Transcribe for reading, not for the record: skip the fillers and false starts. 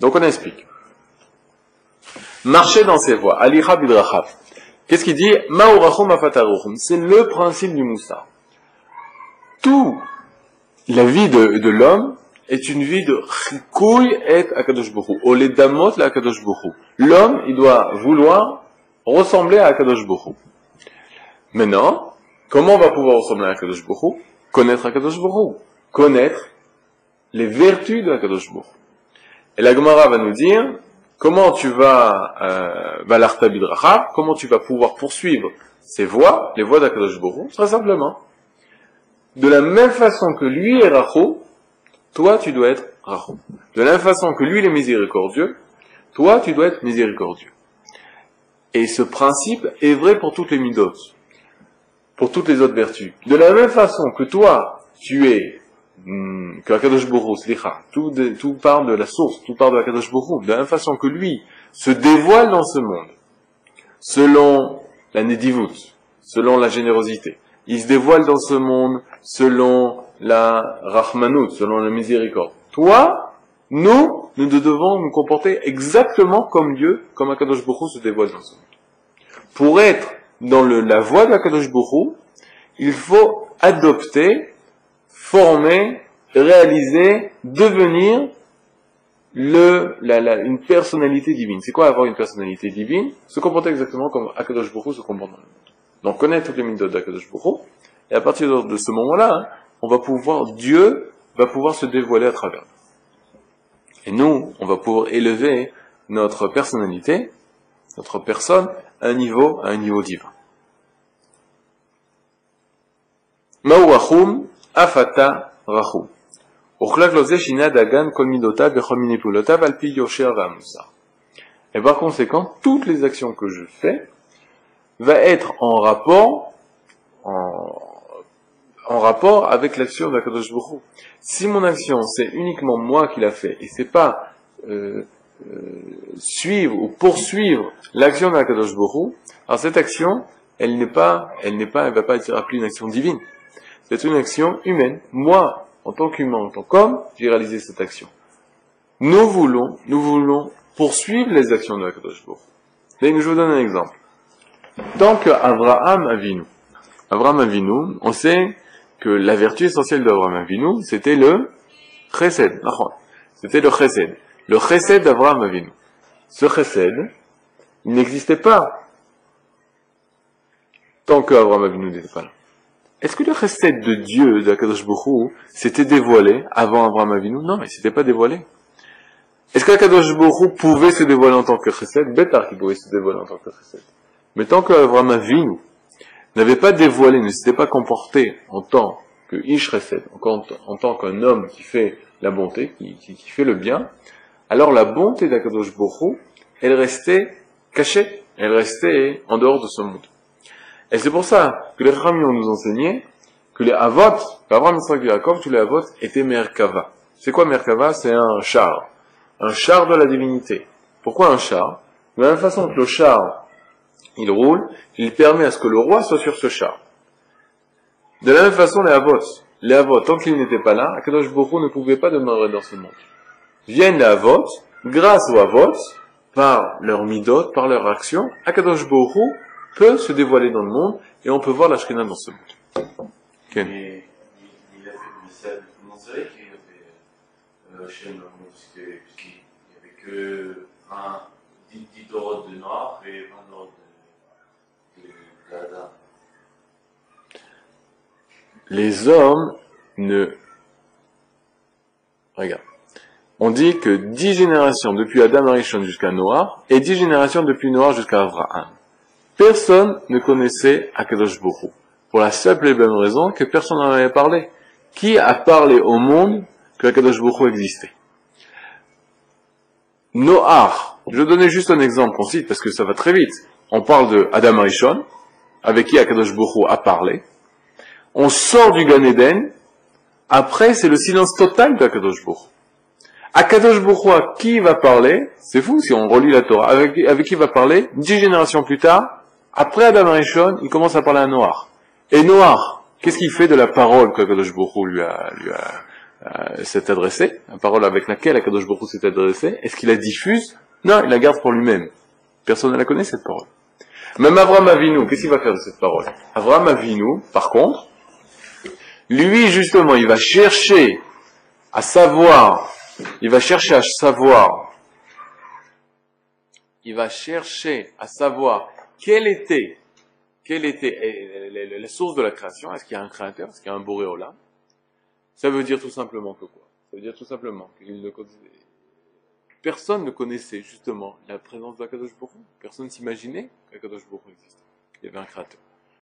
Donc on explique. Marcher dans ses voies. Alicha bidrachav. Qu'est-ce qu'il dit? Ma'urachum afataruchum. C'est le principe du moussar. Tout la vie de l'homme est une vie de chikouy et akadosh borou. Olé damot la akadosh borou. L'homme, il doit vouloir ressembler à akadosh borou. Maintenant, comment on va pouvoir ressembler à akadosh borou? Connaître akadosh borou. Connaître les vertus de akadosh borou. Et la Gemara va nous dire comment tu vas valarta bidrachav, comment tu vas pouvoir poursuivre ces voies, les voies d'akadosh borou. Très simplement. De la même façon que lui est rachou, toi tu dois être rachou. De la même façon que lui il est miséricordieux, toi tu dois être miséricordieux. Et ce principe est vrai pour toutes les midot, pour toutes les autres vertus. De la même façon que toi tu es, que Akadosh Borou, tout part de la source, tout part de Akadosh Borou, de la même façon que lui se dévoile dans ce monde, selon la nédivut, selon la générosité. Il se dévoile dans ce monde selon la Rahmanout, selon la miséricorde. Toi, nous devons nous comporter exactement comme Dieu, comme Akadosh Borou se dévoile dans ce monde. Pour être dans la voie d'Akadosh Borou, il faut adopter, former, réaliser, devenir une personnalité divine. C'est quoi avoir une personnalité divine? Se comporter exactement comme Akadosh Borou se comporte dans le monde. Donc connaître toutes les midot d'Akadosh Borou, et à partir de ce moment-là, Dieu va pouvoir se dévoiler à travers nous. Et nous, on va pouvoir élever notre personnalité, notre personne, à un niveau divin. Ma'u rachum, afata rachum. Uchlak loze shina dagan kol midotav vechol manipulotav al pi yosher v'amusar. Et par conséquent, toutes les actions que je fais va être en rapport avec l'action d'Akadosh Borou. Si mon action, c'est uniquement moi qui l'a fait, et c'est pas suivre ou poursuivre l'action d'Akadosh Borou, alors cette action, elle va pas être appelée une action divine. C'est une action humaine. Moi, en tant qu'humain, en tant qu'homme, j'ai réalisé cette action. Nous voulons poursuivre les actions d'Akadosh Borou. Je vous donne un exemple. Tant qu'Avraham Avinu, on sait que la vertu essentielle d'Avraham Avinu, c'était le chesed. C'était le chesed. Le chesed d'Avraham Avinu. Ce chesed, il n'existait pas tant qu'Avraham Avinu n'était pas là. Est-ce que le chesed de Dieu, de Akadosh Borou, s'était dévoilé avant Avraham Avinu? Non, il s'était pas dévoilé. Est-ce qu'Akadosh Borou pouvait se dévoiler en tant que chesed? Bétar qu'il pouvait se dévoiler en tant que chesed. Mais tant qu'Avraham Avinu n'avait pas dévoilé, ne s'était pas comporté en tant que Ish Chesed, en tant qu'un homme qui fait la bonté, qui fait le bien, alors la bonté d'Akadosh Borou, elle restait cachée, elle restait en dehors de ce monde. Et c'est pour ça que les Chachamim ont nous enseigné que les Avot, qu'Avraham, Yitzhak et Yaakov, tous les Avot étaient Merkava. C'est quoi Merkava? C'est un char de la divinité. Pourquoi un char? De la même façon que le char il roule, il permet à ce que le roi soit sur ce char. De la même façon, les Avot, tant qu'ils n'étaient pas là, Akadosh Borou ne pouvait pas demeurer dans ce monde. Viennent les Avot, grâce aux Avot, par leur midot, par leur action, Akadosh Borou peut se dévoiler dans le monde, et on peut voir la Shekhinah dans ce monde. Okay. Mais il a fait le message, comment c'est vrai qu'il y avait chez nous, puisqu'il n'y avait que 10 Torot de Noir et 20 Torot d'Adam. Les hommes Regarde. On dit que 10 générations depuis Adam Arishon jusqu'à Noah, et 10 générations depuis Noah jusqu'à Avraham. Personne ne connaissait Akadosh Borou. Pour la simple et bonne raison que personne n'en avait parlé. Qui a parlé au monde que Akadosh Borou existait? Noah. Je vais donner juste un exemple qu'on cite parce que ça va très vite. On parle de Adam Arishon, avec qui Akadosh Borou a parlé. On sort du Gan Eden. Après, c'est le silence total d'Akadosh Borou. Akadosh Borou, à qui il va parler? C'est fou si on relit la Torah. Avec qui il va parler? 10 générations plus tard, après Adam Arishon, il commence à parler à Noah. Et Noah, qu'est-ce qu'il fait de la parole qu'Akadosh Borou lui a s'est adressé, la parole avec laquelle Akadosh Baruch Hu s'est adressé, est-ce qu'il la diffuse? Non, il la garde pour lui-même. Personne ne la connaît, cette parole. Même Avraham Avinu, qu'est-ce qu'il va faire de cette parole? Avraham Avinu, par contre, lui, justement, il va chercher à savoir, il va chercher à savoir quelle était la source de la création. Est-ce qu'il y a un créateur? Est-ce qu'il y a un Boré Olam? Ça veut dire tout simplement que quoi? Ça veut dire tout simplement que personne ne connaissait justement la présence de Akadosh Baruch Hu. Personne ne s'imaginait qu'Akadosh Baruch Hu existait. Il y avait un créateur.